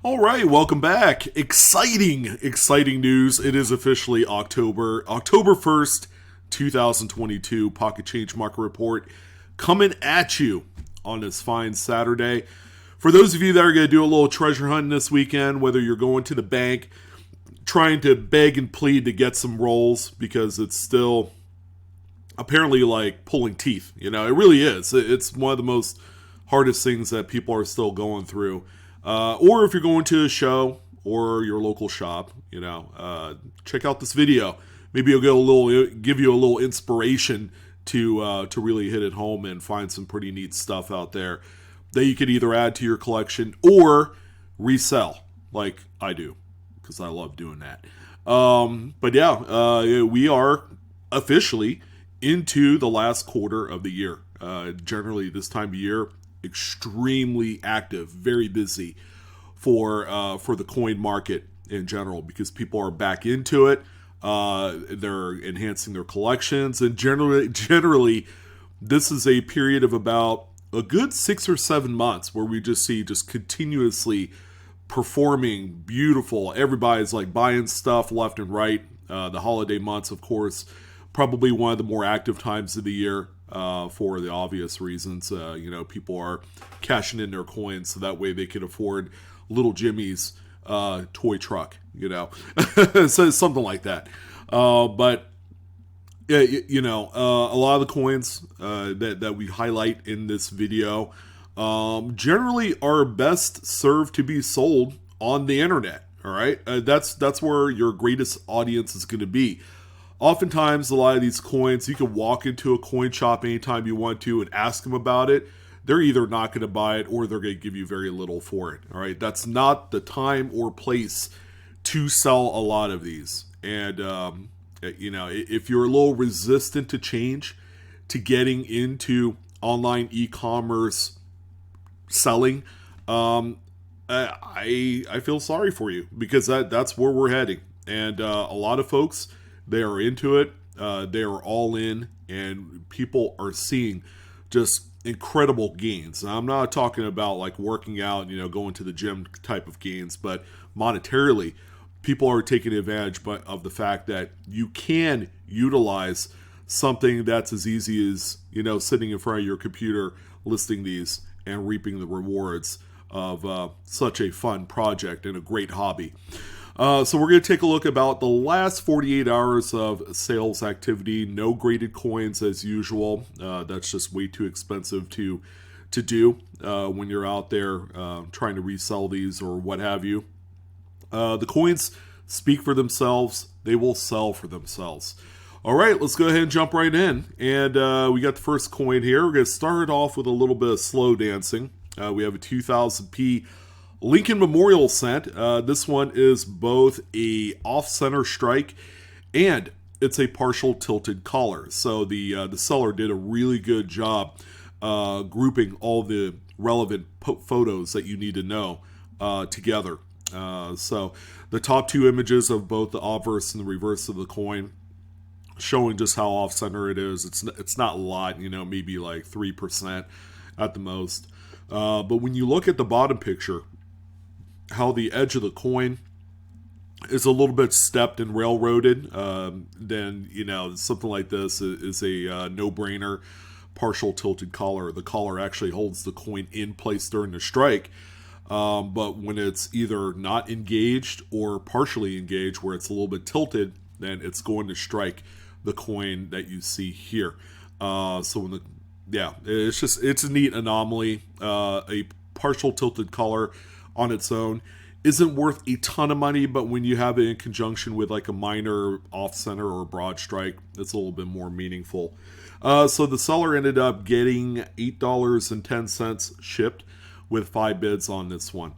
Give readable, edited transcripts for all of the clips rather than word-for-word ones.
All right, welcome back. Exciting news. It is officially October 1st, 2022. Pocket Change Market Report coming at you on this fine Saturday. For those of you that are going to do a little treasure hunting this weekend, whether you're going to the bank, trying to beg and plead to get some rolls because it's still apparently like pulling teeth. You know, it really is. It's one of the most hardest things that people are still going through. Or if you're going to a show or your local shop, check out this video. Maybe it'll give you a little inspiration to really hit it home and find some pretty neat stuff out there that you could either add to your collection or resell, like I do, because I love doing that. We are officially into the last quarter of the year. Generally, this time of year, extremely active, very busy for the coin market in general because people are back into it. They're enhancing their collections, and generally, this is a period of about a good 6 or 7 months where we just see continuously performing beautiful. Everybody's like buying stuff left and right. The holiday months, of course, probably one of the more active times of the year. For the obvious reasons, people are cashing in their coins so that way they can afford Little Jimmy's toy truck, so something like that. A lot of the coins that we highlight in this video generally are best served to be sold on the internet. All right, that's where your greatest audience is going to be. Oftentimes, a lot of these coins, you can walk into a coin shop anytime you want to and ask them about it. They're either not going to buy it or they're going to give you very little for it. All right, that's not the time or place to sell a lot of these. And, if you're a little resistant to change, to getting into online e-commerce selling, I feel sorry for you because that's where we're heading. And a lot of folks, they are into it. They are all in, and people are seeing just incredible gains. And I'm not talking about like working out, going to the gym type of gains, but monetarily, people are taking advantage of the fact that you can utilize something that's as easy as, sitting in front of your computer, listing these and reaping the rewards of such a fun project and a great hobby. So we're going to take a look about the last 48 hours of sales activity. No graded coins as usual. That's just way too expensive to do when you're out there trying to resell these or what have you. The coins speak for themselves. They will sell for themselves. All right, let's go ahead and jump right in. And we got the first coin here. We're going to start off with a little bit of slow dancing. We have a 2000p Lincoln Memorial cent. This one is both a off-center strike and it's a partial tilted collar. So the seller did a really good job grouping all the relevant photos that you need to know together. So the top two images of both the obverse and the reverse of the coin showing just how off-center it is. It's not a lot, maybe like 3% at the most. But when you look at the bottom picture, how the edge of the coin is a little bit stepped and railroaded, then, something like this is a no-brainer. Partial tilted collar. The collar actually holds the coin in place during the strike. But when it's either not engaged or partially engaged, where it's a little bit tilted, then it's going to strike the coin that you see here. It's a neat anomaly. A partial tilted collar on its own isn't worth a ton of money, but when you have it in conjunction with like a minor off-center or broad strike, it's a little bit more meaningful. So the seller ended up getting $8.10 shipped with 5 bids on this one.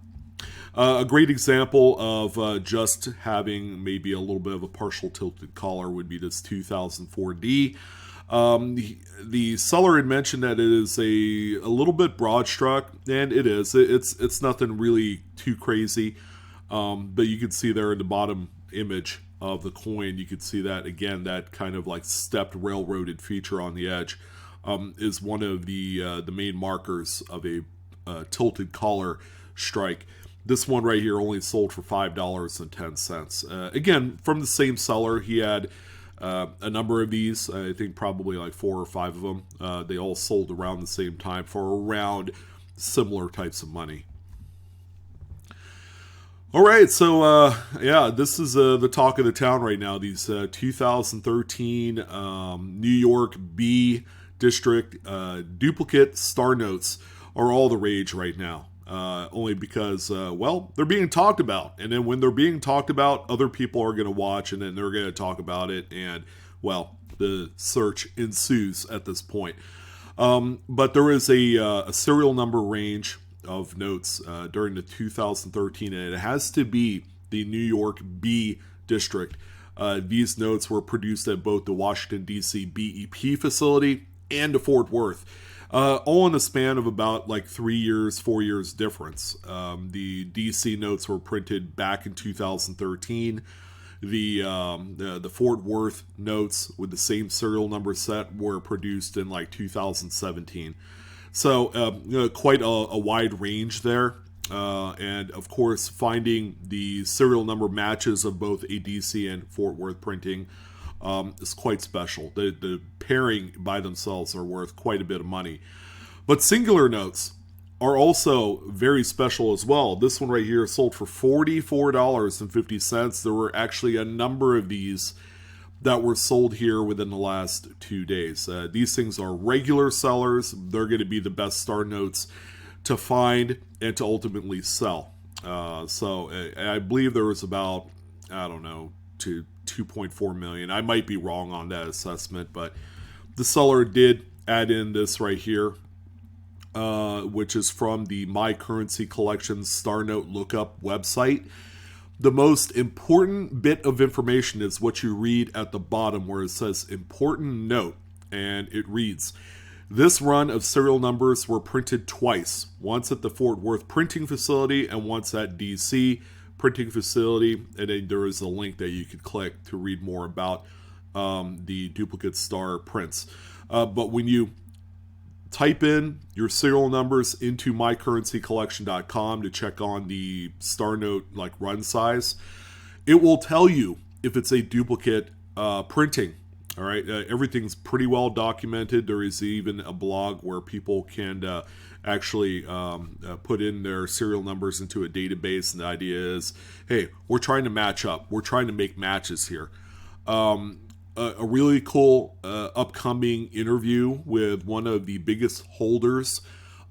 A great example of just having maybe a little bit of a partial tilted collar would be this 2004D. The seller had mentioned that it is a little bit broad struck, and it is. It's nothing really too crazy, but you can see there in the bottom image of the coin, you can see that again, that kind of like stepped railroaded feature on the edge is one of the main markers of a tilted collar strike. This one right here only sold for $5.10. Again, from the same seller. He had a number of these. I think probably like 4 or 5 of them. They all sold around the same time for around similar types of money. All right, so yeah, this is the talk of the town right now. These 2013 New York B District duplicate star notes are all the rage right now. Only because, well, they're being talked about. And then when they're being talked about, other people are going to watch, and then they're going to talk about it. And, well, the search ensues at this point. But there is a serial number range of notes during the 2013, and it has to be the New York B District. These notes were produced at both the Washington, D.C. BEP facility and the Fort Worth. All in a span of about like 3 years, 4 years difference. The DC notes were printed back in 2013. The Fort Worth notes with the same serial number set were produced in like 2017. So quite a wide range there. And of course, finding the serial number matches of both a DC and Fort Worth printing is quite special. The pairing by themselves are worth quite a bit of money. But singular notes are also very special as well. This one right here sold for $44.50. There were actually a number of these that were sold here within the last 2 days. These things are regular sellers. They're going to be the best star notes to find and to ultimately sell. So I believe there was about, I don't know, to 2.4 million. I might be wrong on that assessment, but the seller did add in this right here, which is from the My Currency Collection Star Note Lookup website. The most important bit of information is what you read at the bottom where it says important note, and it reads, this run of serial numbers were printed twice, once at the Fort Worth printing facility and once at DC printing facility, and then there is a link that you could click to read more about the duplicate star prints. But when you type in your serial numbers into mycurrencycollection.com to check on the star note like run size, it will tell you if it's a duplicate printing. All right, everything's pretty well documented. There is even a blog where people can actually put in their serial numbers into a database, and the idea is, hey, we're trying to match up. We're trying to make matches here. A really cool upcoming interview with one of the biggest holders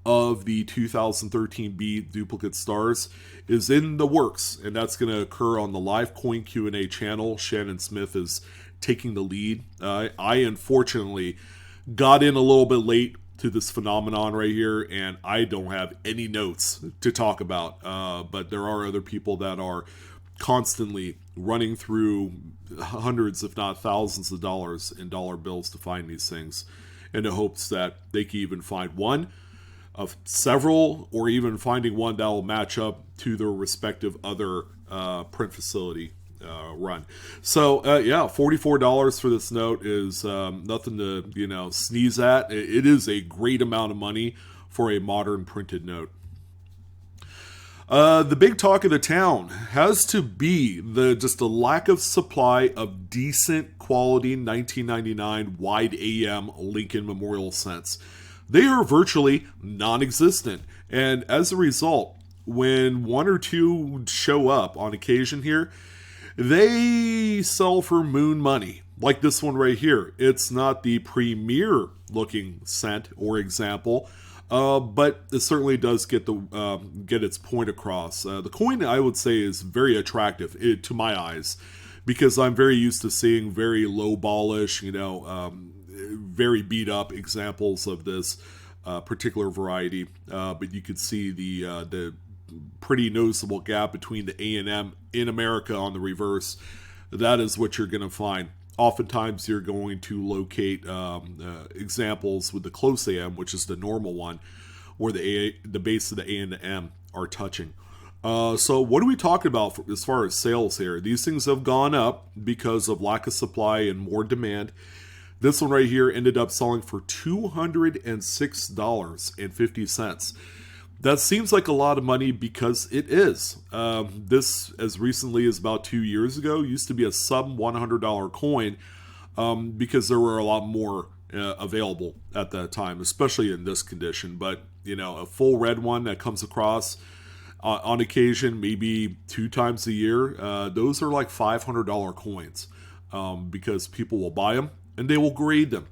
of the 2013 B duplicate stars is in the works, and that's going to occur on the live coin Q&A channel. Shannon Smith is taking the lead. I unfortunately got in a little bit late to this phenomenon right here, and I don't have any notes to talk about, but there are other people that are constantly running through hundreds if not thousands of dollars in dollar bills to find these things, in the hopes that they can even find one of several, or even finding one that will match up to their respective other print facility run. So yeah, $44 for this note is nothing to sneeze at. It is a great amount of money for a modern printed note. The big talk of the town has to be just the lack of supply of decent quality 1999 wide AM Lincoln Memorial cents. They are virtually non-existent, and as a result, when one or two show up on occasion here, they sell for moon money. Like this one right here. It's not the premier looking cent or example, but it certainly does get its point across. The coin, I would say, is very attractive to my eyes, because I'm very used to seeing very low ballish, very beat up examples of this particular variety. But you could see the pretty noticeable gap between the A and M in America on the reverse. That is what you're going to find. Oftentimes you're going to locate examples with the close AM, which is the normal one, where the base of the A and the M are touching. So what are we talking about as far as sales here? These things have gone up because of lack of supply and more demand. This one right here ended up selling for $206.50. That seems like a lot of money because it is. This, as recently as about 2 years ago, used to be a sub $100 coin because there were a lot more available at that time, especially in this condition. But, a full red one that comes across on occasion, maybe 2 times a year, those are like $500 coins because people will buy them and they will grade them.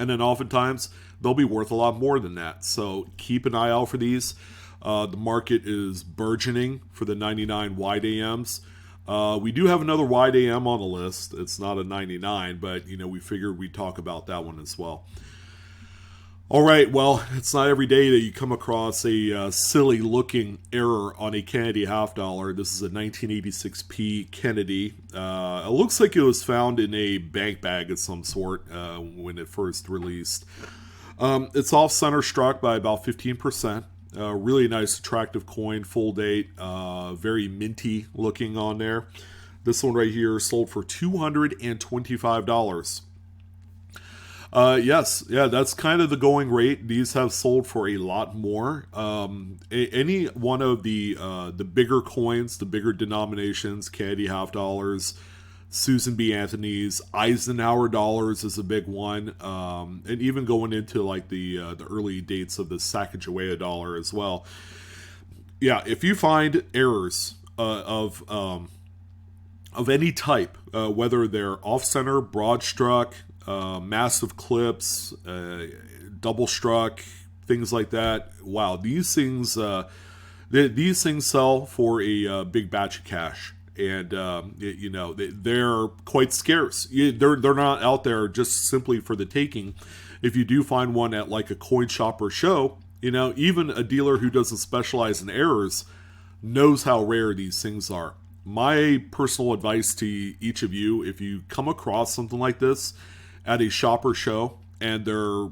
And then oftentimes they'll be worth a lot more than that. So keep an eye out for these. The market is burgeoning for the 99 wide AMs. We do have another wide AM on the list. It's not a 99, but we figured we'd talk about that one as well. All right, well, it's not every day that you come across a silly-looking error on a Kennedy half dollar. This is a 1986p Kennedy. It looks like it was found in a bank bag of some sort when it first released. It's off-center struck by about 15%. Really nice, attractive coin, full date, very minty looking on there. This one right here sold for $225. Yes, yeah, that's kind of the going rate. These have sold for a lot more. Any one of the bigger coins, the bigger denominations, Kennedy half dollars, Susan B. Anthony's, Eisenhower dollars is a big one, and even going into like the early dates of the Sacagawea dollar as well. Yeah, if you find errors of any type, whether they're off center, broad struck, massive clips, double struck, things like that. Wow, these things sell for a big batch of cash, and they're quite scarce. They're not out there just simply for the taking. If you do find one at like a coin shop or show, even a dealer who doesn't specialize in errors knows how rare these things are. My personal advice to each of you, if you come across something like this at a shop or show and they're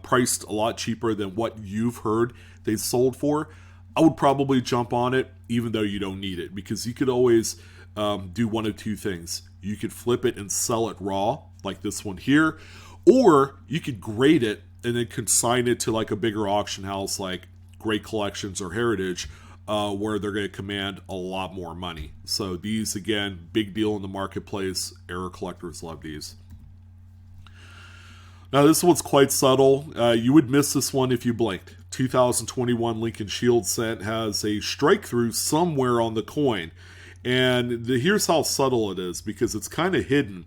priced a lot cheaper than what you've heard they sold for, I would probably jump on it even though you don't need it, because you could always do one of two things. You could flip it and sell it raw, like this one here, or you could grade it and then consign it to like a bigger auction house like Great Collections or Heritage, where they're going to command a lot more money. So these, again, big deal in the marketplace. Error collectors love these. Now, this one's quite subtle. You would miss this one if you blinked. 2021 Lincoln Shield cent has a strike through somewhere on the coin. And here's how subtle it is, because it's kind of hidden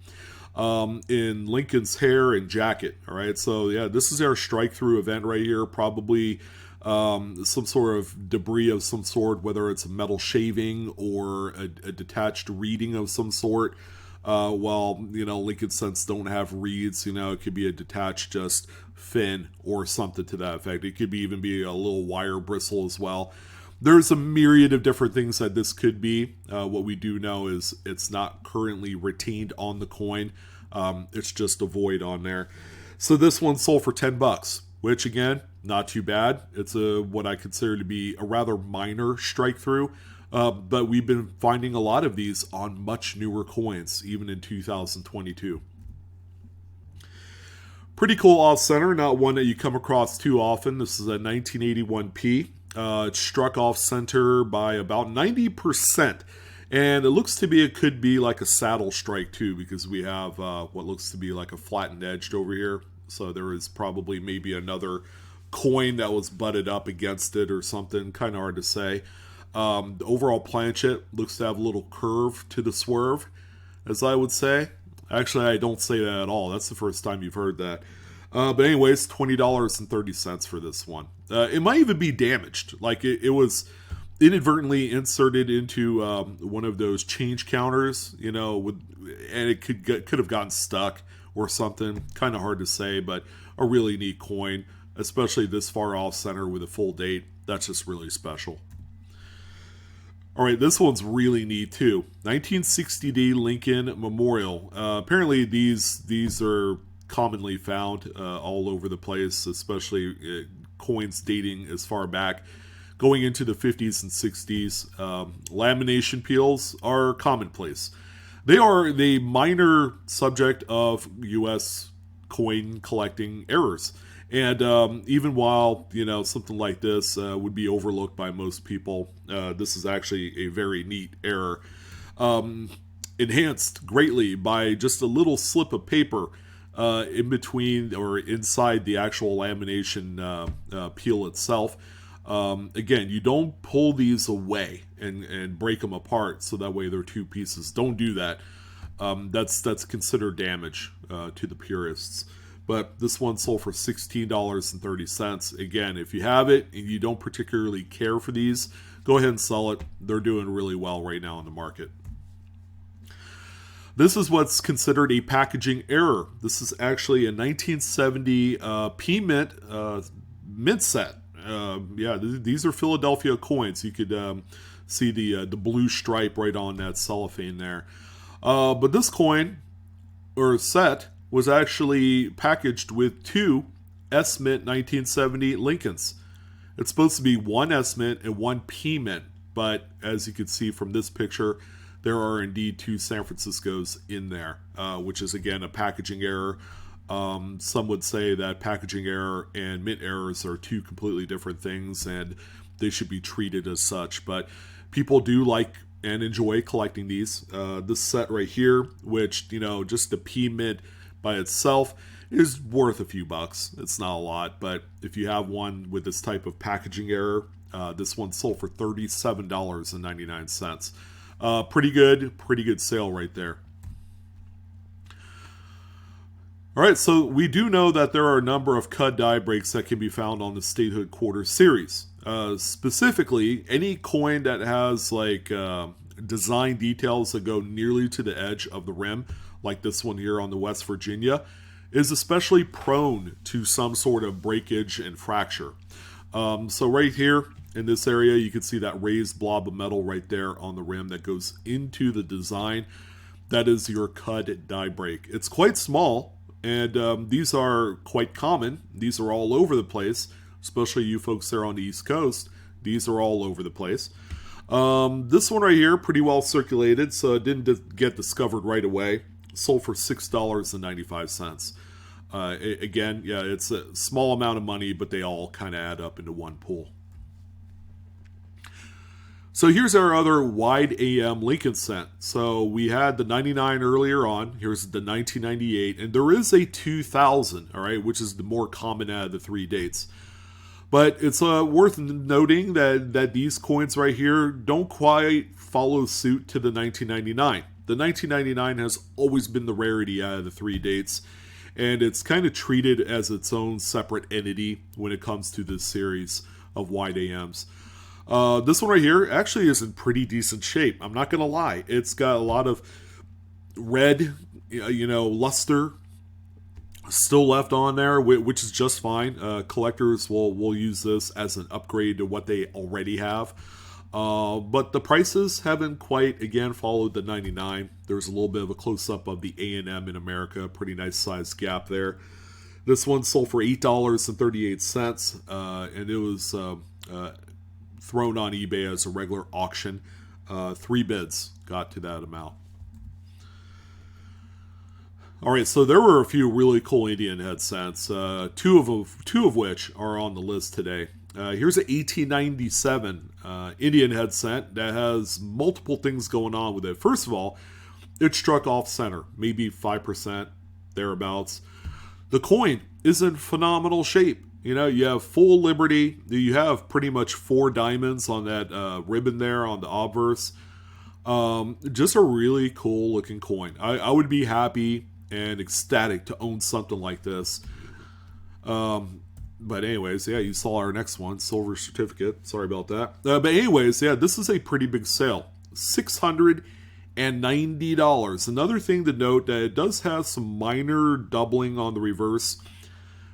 in Lincoln's hair and jacket. All right, so yeah, this is our strike through event right here. Probably some sort of debris of some sort, whether it's a metal shaving or a detached reeding of some sort. Lincoln cents don't have reeds. It could be a detached just fin or something to that effect. It could even be a little wire bristle as well. There's a myriad of different things that this could be. What we do know is it's not currently retained on the coin. It's just a void on there. So this one sold for $10, which again, not too bad. It's what I consider to be a rather minor strike through. But we've been finding a lot of these on much newer coins, even in 2022. Pretty cool off-center, not one that you come across too often. This is a 1981p. It struck off-center by about 90%. And it looks to be, it could be like a saddle strike too, because we have what looks to be like a flattened edge over here. So there is probably maybe another coin that was butted up against it or something. Kind of hard to say. The overall planchet looks to have a little curve to the swerve, as I would say. Actually, I don't say that at all. That's the first time you've heard that. But anyways, $20.30 for this one. It might even be damaged. Like it was inadvertently inserted into one of those change counters, and it could have gotten stuck or something. Kind of hard to say, but a really neat coin, especially this far off center with a full date. That's just really special. All right, this one's really neat too. 1960D Lincoln Memorial. Apparently, these are commonly found all over the place, especially coins dating as far back, going into the 50s and 60s. Lamination peels are commonplace. They are the minor subject of U.S. coin collecting errors. And even while, something like this would be overlooked by most people, this is actually a very neat error. Enhanced greatly by just a little slip of paper in between or inside the actual lamination peel itself. Again, you don't pull these away and break them apart so that way they're two pieces. Don't do that. That's considered damage to the purists. But this one sold for $16.30. Again, if you have it and you don't particularly care for these, go ahead and sell it. They're doing really well right now in the market. This is what's considered a packaging error. This is actually a 1970 P-Mint mint set. These are Philadelphia coins. You could see the blue stripe right on that cellophane there. But this coin, or set, was actually packaged with two S-Mint 1970 Lincolns. It's supposed to be one S-Mint and one P-Mint, but as you can see from this picture, there are indeed two San Franciscos in there, which is, again, a packaging error. Some would say that packaging error and mint errors are two completely different things, and they should be treated as such. But people do like and enjoy collecting these. This set right here, which, just the P-Mint by itself is worth a few bucks. It's not a lot, but if you have one with this type of packaging error, this one sold for $37.99. Pretty good sale right there. All right, so we do know that there are a number of CUD die breaks that can be found on the Statehood Quarter series. Specifically, any coin that has design details that go nearly to the edge of the rim, like this one here on the West Virginia, is especially prone to some sort of breakage and fracture. So right here in this area, you can see that raised blob of metal right there on the rim that goes into the design. That is your CUD die break. It's quite small, and these are quite common. These are all over the place, especially you folks there on the East Coast. These are all over the place. This one right here, pretty well circulated, so it didn't get discovered right away. Sold for $6.95. Again, yeah, it's a small amount of money, but they all kind of add up into one pool. So here's our other wide AM Lincoln set. So we had the 99 earlier on. Here's the 1998, and there is a 2000, all right, which is the more common out of the three dates. But it's worth noting that these coins right here don't quite follow suit to the 1999. The 1999 has always been the rarity out of the three dates, and it's kind of treated as its own separate entity when it comes to this series of wide AMs. This one right here actually is in pretty decent shape. I'm not going to lie. It's got a lot of red, luster still left on there, which is just fine. Collectors will use this as an upgrade to what they already have. But the prices haven't quite, again, followed the 99. There's a little bit of a close-up of the A&M in America. Pretty nice size gap there. This one sold for $8.38, and it was thrown on eBay as a regular auction. 3 bids got to that amount. All right, so there were a few really cool Indian head sets, two of which are on the list today. Here's an 1897 Indian head set that has multiple things going on with it. First of all, it struck off center, maybe 5%, thereabouts. The coin is in phenomenal shape. You have full liberty. You have pretty much 4 diamonds on that ribbon there on the obverse. Just a really cool looking coin. I would be happy and ecstatic to own something like this. But anyways, yeah, you saw our next one, silver certificate. Sorry about that. But anyways, yeah, this is a pretty big sale. $690. Another thing to note that it does have some minor doubling on the reverse.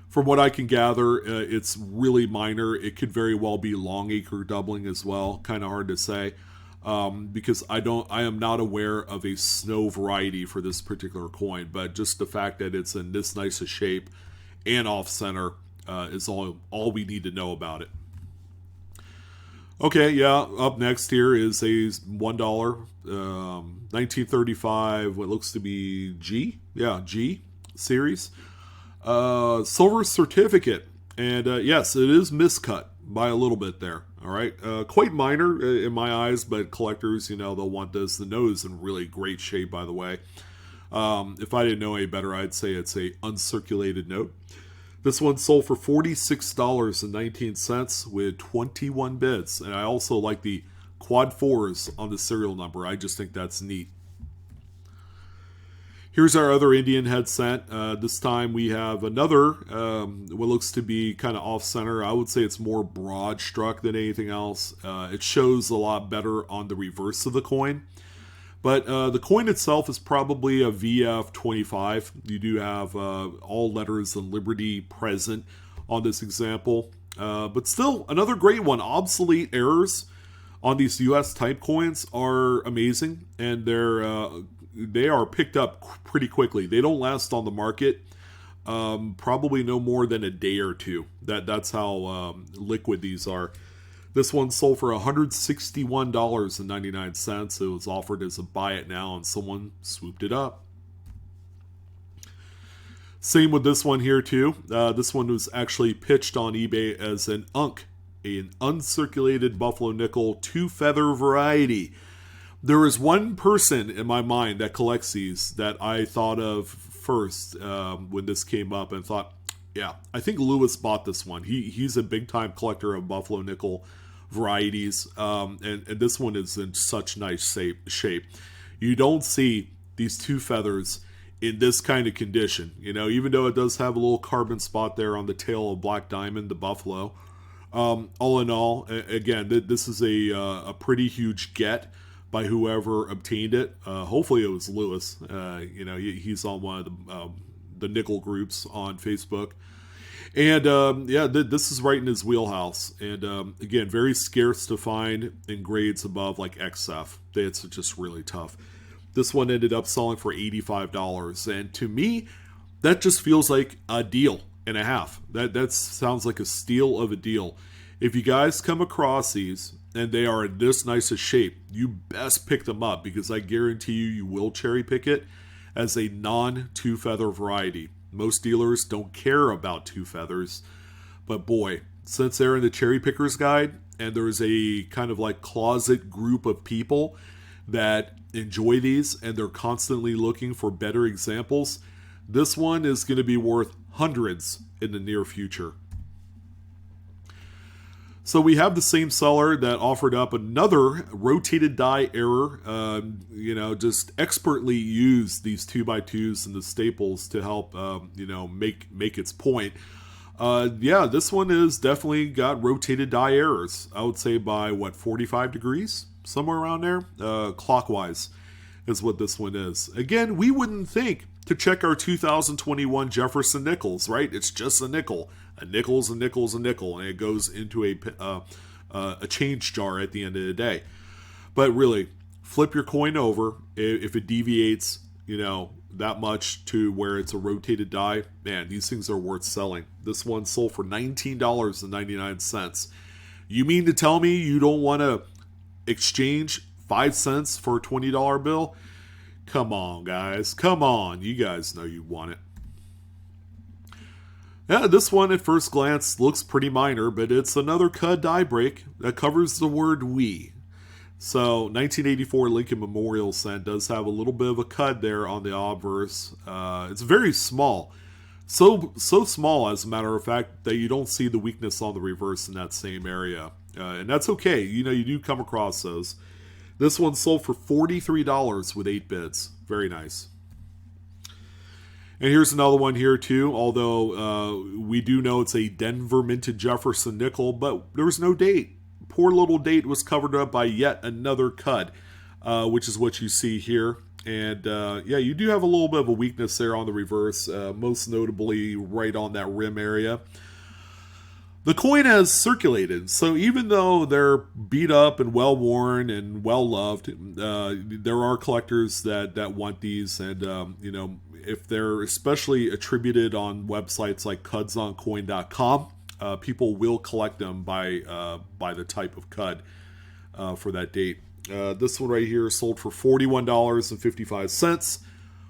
From what I can gather, it's really minor. It could very well be Longacre doubling as well. Kind of hard to say. Because I am not aware of a snow variety for this particular coin, but just the fact that it's in this nice a shape and off center is all we need to know about it. Okay, yeah, up next here is a $1 1935, what looks to be G series. Silver certificate. And yes, it is miscut by a little bit there. All right. Quite minor in my eyes, but collectors, they'll want this. The nose in really great shape, by the way. If I didn't know any better, I'd say it's a uncirculated note. This one sold for $46.19 with 21 bids. And I also like the quad 4s on the serial number. I just think that's neat. Here's our other Indian head set. This time we have another, what looks to be kind of off-center. I would say it's more broad struck than anything else. It shows a lot better on the reverse of the coin. But the coin itself is probably a VF25. You do have all letters and Liberty present on this example. But still, another great one. Obsolete errors on these US type coins are amazing. And they are picked up pretty quickly. They don't last on the market probably no more than a day or two. That's how liquid these are. This one sold for $161.99. It was offered as a buy it now, and someone swooped it up. Same with this one here too. This one was actually pitched on eBay as an uncirculated buffalo nickel 2-feather variety. There is one person in my mind that collects these that I thought of first when this came up and thought, yeah, I think Lewis bought this one. He's a big-time collector of buffalo nickel varieties, and this one is in such nice shape. You don't see these 2 feathers in this kind of condition. Even though it does have a little carbon spot there on the tail of Black Diamond, the buffalo. All in all, again, this is a pretty huge get by whoever obtained it. Hopefully it was Lewis. He's on one of the nickel groups on Facebook. And this is right in his wheelhouse. And again, very scarce to find in grades above like XF. It's just really tough. This one ended up selling for $85. And to me, that just feels like a deal and a half. That sounds like a steal of a deal. If you guys come across these and they are in this nice a shape, you best pick them up, because I guarantee you will cherry pick it as a non-2-feather variety. Most dealers don't care about 2 feathers, but boy, since they're in the cherry picker's guide and there's a kind of like closet group of people that enjoy these and they're constantly looking for better examples, this one is going to be worth hundreds in the near future. So we have the same seller that offered up another rotated die error, just expertly used these 2x2s and the staples to help, make its point. This one is definitely got rotated die errors. I would say by 45 degrees, somewhere around there, clockwise is what this one is. Again, we wouldn't think to check our 2021 Jefferson nickels, right? It's just a nickel. A nickel's a nickel's a nickel, and it goes into a change jar at the end of the day. But really, flip your coin over. If it deviates, that much to where it's a rotated die, man, these things are worth selling. This one sold for $19.99. You mean to tell me you don't want to exchange 5 cents for a $20 bill? Come on, guys. Come on. You guys know you want it. Yeah, this one at first glance looks pretty minor, but it's another CUD die break that covers the word we. So 1984 Lincoln Memorial Cent does have a little bit of a CUD there on the obverse. It's very small. So small, as a matter of fact, that you don't see the weakness on the reverse in that same area. And that's okay. You do come across those. This one sold for $43 with 8 bids. Very nice. And here's another one here too, although we do know it's a Denver minted Jefferson nickel, but there was no date. Poor little date was covered up by yet another CUD, which is what you see here. And you do have a little bit of a weakness there on the reverse, most notably right on that rim area. The coin has circulated, so even though they're beat up and well worn and well loved, there are collectors that want these, and if they're especially attributed on websites like cudsoncoin.com, people will collect them by the type of CUD for that date. This one right here sold for $41.55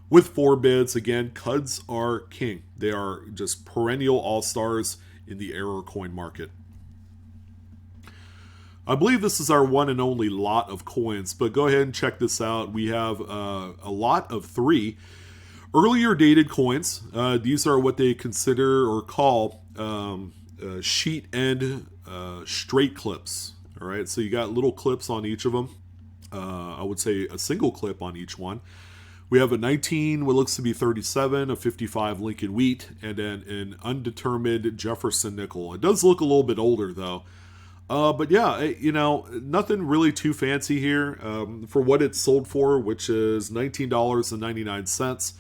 with 4 bids. Again, Cuds are king. They are just perennial all-stars in the error coin market. I believe this is our one and only lot of coins, but go ahead and check this out. We have a lot of 3 earlier dated coins. These are what they consider or call sheet end straight clips. All right, so you got little clips on each of them. I would say a single clip on each one. We have a 19, what looks to be 37, a 55 Lincoln Wheat, and then an undetermined Jefferson nickel. It does look a little bit older, though. But yeah, nothing really too fancy here for what it's sold for, which is $19.99.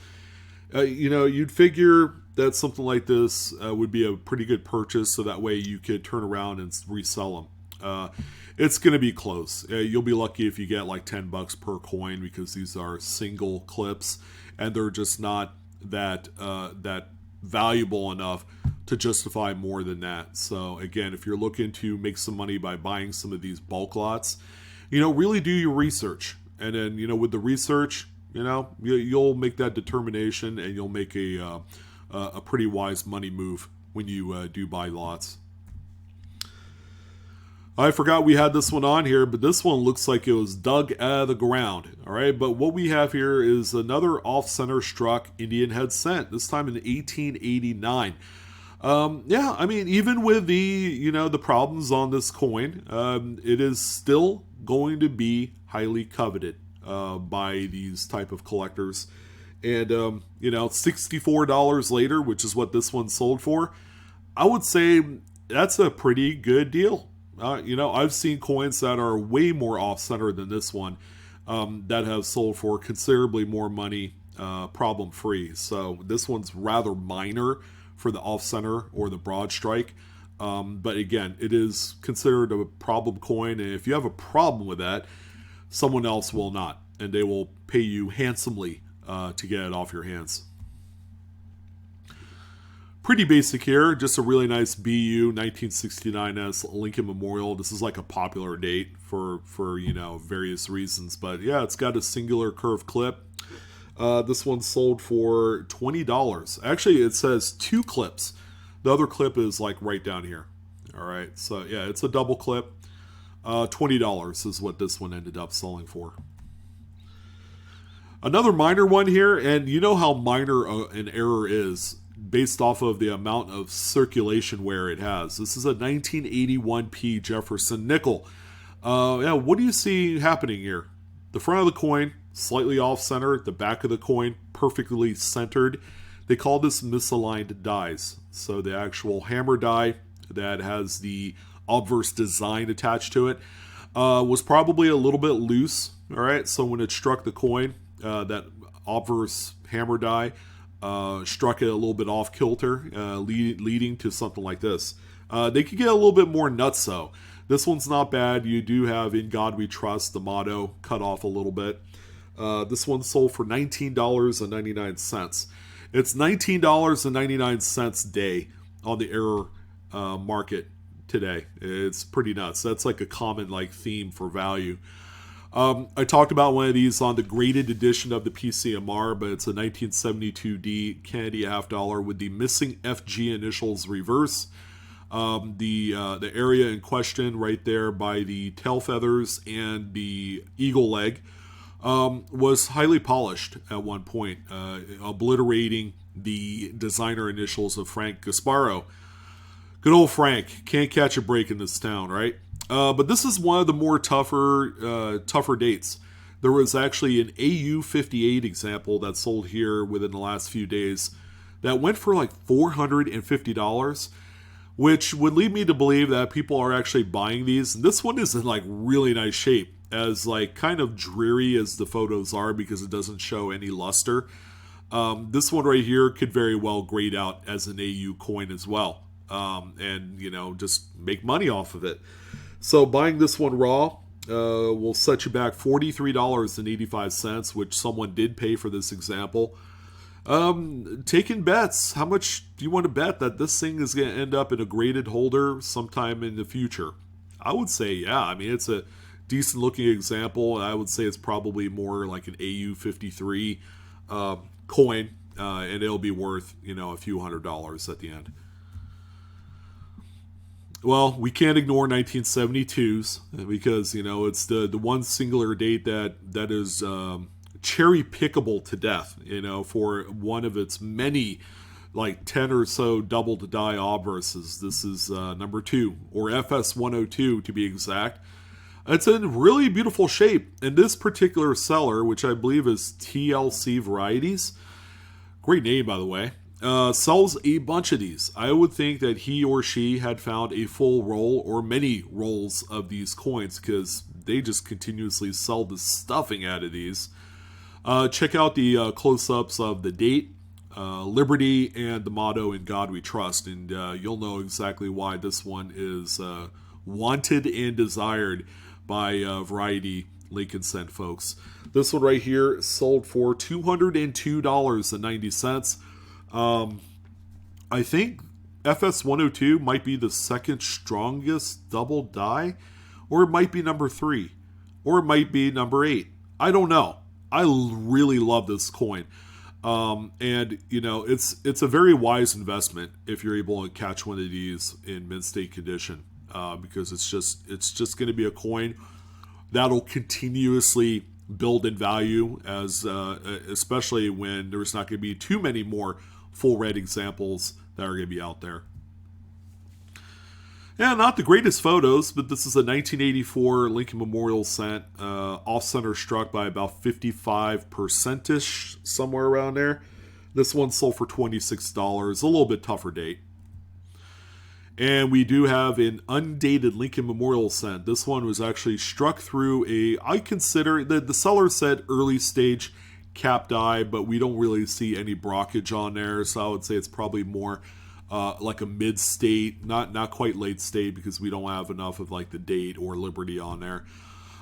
You'd figure that something like this would be a pretty good purchase, so that way you could turn around and resell them. It's going to be close. You'll be lucky if you get like $10 per coin, because these are single clips and they're just not that valuable enough to justify more than that. So again, if you're looking to make some money by buying some of these bulk lots, really do your research. And then, with the research, you'll make that determination, and you'll make a pretty wise money move when you do buy lots. I forgot we had this one on here, but this one looks like it was dug out of the ground. All right, but what we have here is another off-center struck Indian head cent, this time in 1889. Even with the problems on this coin, it is still going to be highly coveted by these type of collectors. And $64 later, which is what this one sold for, I would say that's a pretty good deal. I've seen coins that are way more off-center than this one that have sold for considerably more money, problem-free. So this one's rather minor for the off-center or the broad strike. But again, it is considered a problem coin. And if you have a problem with that, someone else will not. And they will pay you handsomely to get it off your hands. Pretty basic here, just a really nice BU 1969S Lincoln Memorial. This is like a popular date for various reasons, but yeah, it's got a singular curved clip. This one sold for $20. Actually, it says 2 clips. The other clip is like right down here. All right, so yeah, it's a double clip. $20 is what this one ended up selling for. Another minor one here, and you know how minor an error is based off of the amount of circulation wear it has. This is a 1981p Jefferson nickel. What do you see happening here? The front of the coin, slightly off-center. The back of the coin, perfectly centered. They call this misaligned dies. So the actual hammer die that has the obverse design attached to it was probably a little bit loose. All right, so when it struck the coin, that obverse hammer die struck it a little bit off kilter, leading to something like this. They could get a little bit more nuts though. This one's not bad. You do have "In God We Trust," the motto, cut off a little bit. This one sold for $19.99. It's $19.99 day on the error market today. It's pretty nuts. That's like a common theme for value. I talked about one of these on the graded edition of the PCMR, but it's a 1972D Kennedy $half with the missing FG initials reverse. The area in question right there by the tail feathers and the eagle leg was highly polished at one point, obliterating the designer initials of Frank Gasparo. Good old Frank, can't catch a break in this town, right? But this is one of the more tougher dates. There was actually an AU-58 example that sold here within the last few days that went for $450, which would lead me to believe that people are actually buying these. And this one is in really nice shape, as kind of dreary as the photos are because it doesn't show any luster. This one right here could very well grade out as an AU coin as well, and just make money off of it. So buying this one raw will set you back $43.85, which someone did pay for this example. Taking bets. How much do you want to bet that this thing is going to end up in a graded holder sometime in the future? I would say, yeah. I mean, it's a decent looking example. I would say it's probably more like an AU-53 coin, and it'll be worth, a few $100s at the end. Well, we can't ignore 1972s because it's the one singular date that is cherry pickable to death. For one of its many, like 10 or so double to die obverses. This is number 2, or FS 102 to be exact. It's in really beautiful shape, and this particular seller, which I believe is TLC Varieties, great name by the way, sells a bunch of these. I would think that he or she had found a full roll or many rolls of these coins because they just continuously sell the stuffing out of these. Check out the close-ups of the date, Liberty, and the motto, "In God We Trust," and you'll know exactly why this one is wanted and desired by Variety Lincoln Cent folks. This one right here sold for $202.90. I think FS 102 might be the second strongest double die, or it might be number 3, or it might be number 8. I don't know. I really love this coin. And it's a very wise investment if you're able to catch one of these in mint-state condition, because it's just going to be a coin that'll continuously build in value, as especially when there's not going to be too many more full red examples that are going to be out there. Yeah, not the greatest photos, but this is a 1984 Lincoln Memorial Cent, off-center struck by about 55%-ish, somewhere around there. This one sold for $26, a little bit tougher date. And we do have an undated Lincoln Memorial Cent. This one was actually struck through I consider, the seller said early stage cap die, but we don't really see any brockage on there, so I would say it's probably more like a mid-state, not quite late state, because we don't have enough of like the date or Liberty on there.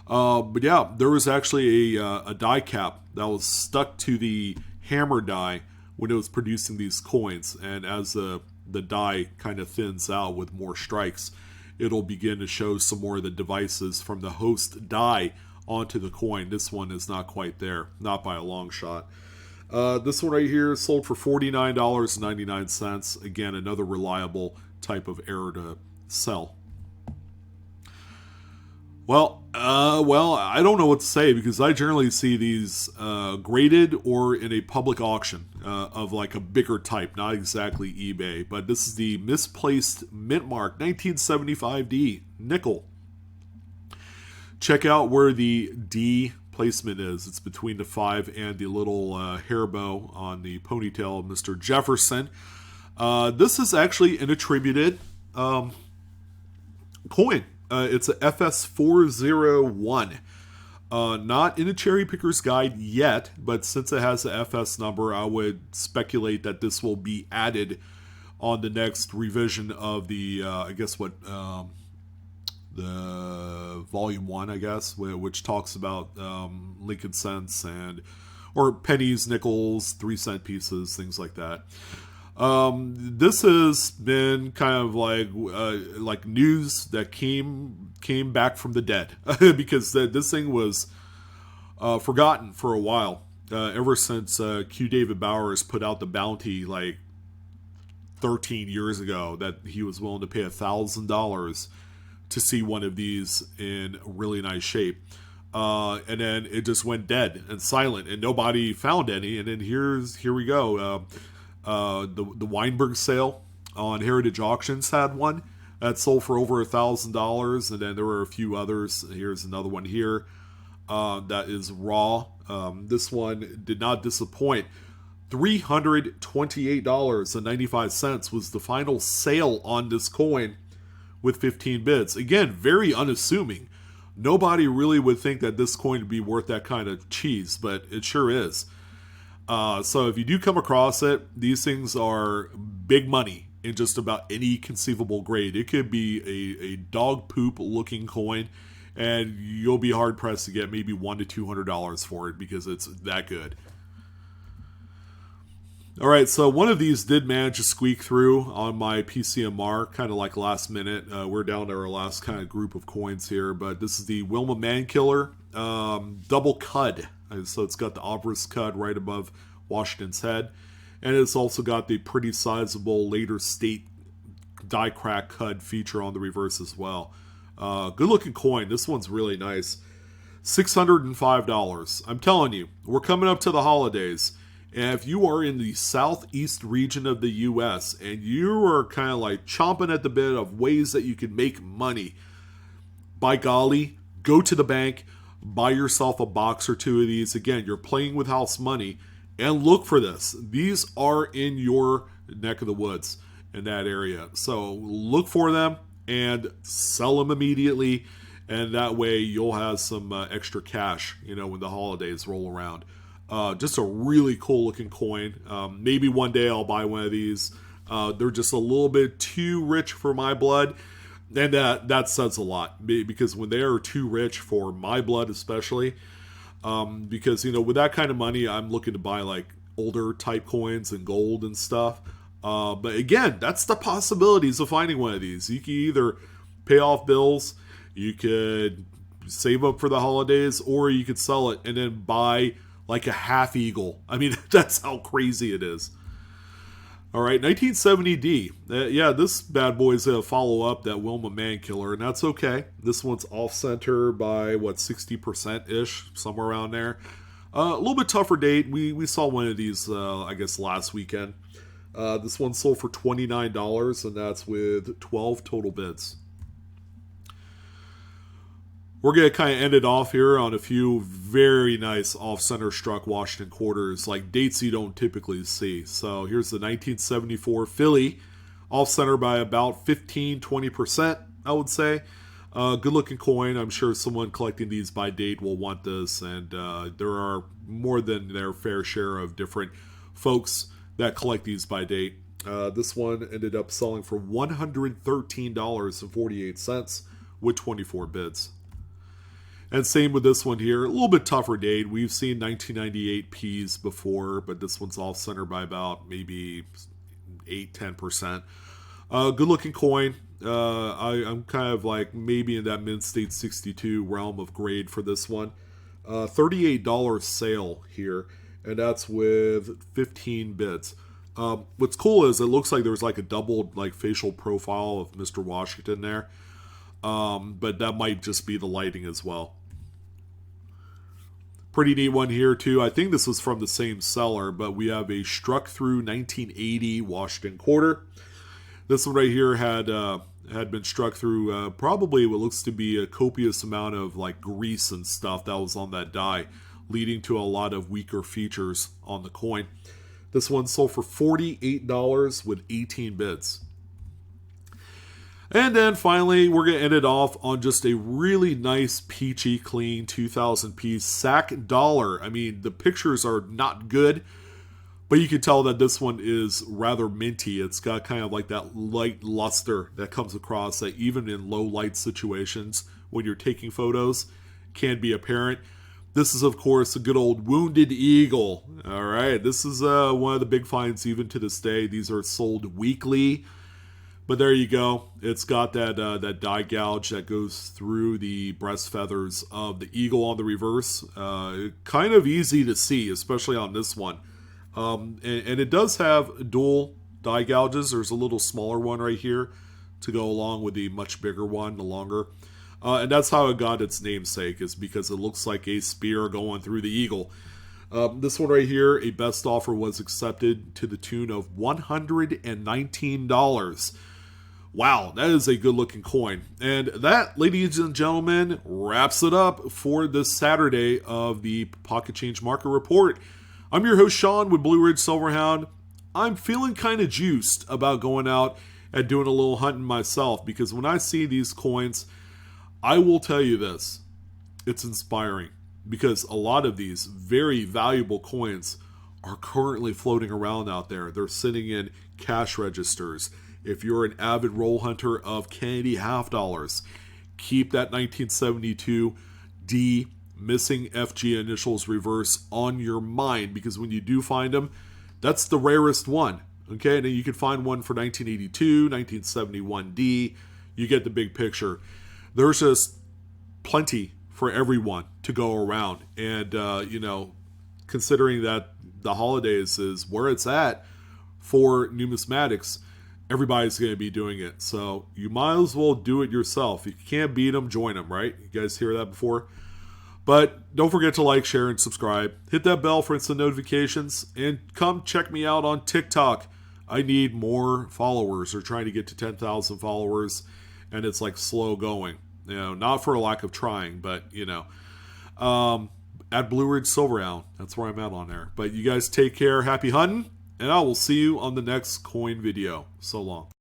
But yeah, there was actually a die cap that was stuck to the hammer die when it was producing these coins, and as the die kind of thins out with more strikes, it'll begin to show some more of the devices from the host die onto the coin. This one is not quite there, not by a long shot. This one right here sold for $49.99. Again, another reliable type of error to sell. Well, I don't know what to say, because I generally see these graded or in a public auction of like a bigger type, not exactly eBay, but this is the misplaced mint mark 1975D nickel. Check out where the D placement is. It's between the 5 and the little hair bow on the ponytail of Mr. Jefferson. This is actually an attributed coin. It's a FS401. Not in a cherry picker's guide yet, but since it has the FS number, I would speculate that this will be added on the next revision of the, the volume 1, I guess, which talks about Lincoln cents or pennies, nickels, 3-cent pieces, things like that. This has been kind of like news that came back from the dead, because this thing was forgotten for a while, ever since Q. David Bowers put out the bounty like 13 years ago that he was willing to pay $1,000 to see one of these in really nice shape. And then it just went dead and silent, and nobody found any. And then here we go. The Weinberg sale on Heritage Auctions had one that sold for over $1,000, and then there were a few others. Here's another one here that is raw. This one did not disappoint. $328.95 was the final sale on this coin with 15 bids. Again, very unassuming. Nobody really would think that this coin would be worth that kind of cheese, but it sure is. So if you do come across it, these things are big money in just about any conceivable grade. It could be a dog poop looking coin, and you'll be hard pressed to get maybe $100 to $200 for it, because it's that good. All right, so one of these did manage to squeak through on my PCMR, kind of like last minute. We're down to our last kind of group of coins here, but this is the Wilma Mankiller double cud. So it's got the obverse cud right above Washington's head. And it's also got the pretty sizable later state die crack cut feature on the reverse as well. Good looking coin. This one's really nice. $605. I'm telling you, we're coming up to the holidays. And if you are in the southeast region of the U.S. and you are kind of like chomping at the bit of ways that you can make money, by golly, go to the bank, buy yourself a box or two of these. Again, you're playing with house money, and look for this. These are in your neck of the woods in that area. So look for them and sell them immediately, and that way you'll have some extra cash, when the holidays roll around. Just a really cool looking coin. Maybe one day I'll buy one of these. They're just a little bit too rich for my blood. And that says a lot, because when they are too rich for my blood especially, because, with that kind of money, I'm looking to buy like older type coins and gold and stuff. But again, that's the possibilities of finding one of these. You can either pay off bills, you could save up for the holidays, or you could sell it and then buy like a half eagle. I mean, that's how crazy it is. All right, 1970D. Yeah, this bad boy's a follow-up, that Wilma Mankiller, and that's okay. This one's off-center by, 60%-ish, somewhere around there. A little bit tougher date. We saw one of these, I guess, last weekend. This one sold for $29, and that's with 12 total bids. We're going to kind of end it off here on a few very nice off-center struck Washington quarters, like dates you don't typically see. So here's the 1974 Philly, off-center by about 15-20%, I would say. Good-looking coin. I'm sure someone collecting these by date will want this, and there are more than their fair share of different folks that collect these by date. This one ended up selling for $113.48 with 24 bids. And same with this one here. A little bit tougher date. We've seen 1998 Ps before, but this one's off center by about maybe 8-10%. Good looking coin. I'm kind of like maybe in that Mint State 62 realm of grade for this one. $38 sale here, and that's with 15 bids. What's cool is it looks like there's like a doubled like facial profile of Mr. Washington there. But that might just be the lighting as well. Pretty neat one here too. I think this was from the same seller, but we have a struck through 1980 Washington quarter. This one right here had been struck through probably what looks to be a copious amount of like grease and stuff that was on that die, leading to a lot of weaker features on the coin. This one sold for $48 with 18 bids. And then finally, we're going to end it off on just a really nice, peachy, clean 2000 piece sack dollar. I mean, the pictures are not good, but you can tell that this one is rather minty. It's got kind of like that light luster that comes across that even in low light situations, when you're taking photos, can be apparent. This is, of course, a good old Wounded Eagle. All right, this is one of the big finds even to this day. These are sold weekly. But there you go. It's got that die gouge that goes through the breast feathers of the eagle on the reverse. Kind of easy to see, especially on this one. And it does have dual die gouges. There's a little smaller one right here to go along with the much bigger one, the longer. And that's how it got its namesake, is because it looks like a spear going through the eagle. This one right here, a best offer was accepted to the tune of $119. Wow, that is a good-looking coin. And that, ladies and gentlemen, wraps it up for this Saturday of the Pocket Change Market Report. I'm your host, Sean, with Blue Ridge Silverhound. I'm feeling kind of juiced about going out and doing a little hunting myself, because when I see these coins, I will tell you this, it's inspiring, because a lot of these very valuable coins are currently floating around out there. They're sitting in cash registers. If you're an avid roll hunter of Kennedy half dollars, keep that 1972 D missing FG initials reverse on your mind, because when you do find them, that's the rarest one. Okay, and then you can find one for 1982, 1971 D. You get the big picture. There's just plenty for everyone to go around, and considering that the holidays is where it's at for numismatics. Everybody's going to be doing it. So you might as well do it yourself. If you can't beat them, join them, right? You guys hear that before? But don't forget to like, share, and subscribe. Hit that bell for instant notifications. And come check me out on TikTok. I need more followers. We're trying to get to 10,000 followers. And it's like slow going. Not for a lack of trying, but, at BlueRidgeSilverhound. That's where I'm at on there. But you guys take care. Happy hunting. And I will see you on the next coin video. So long.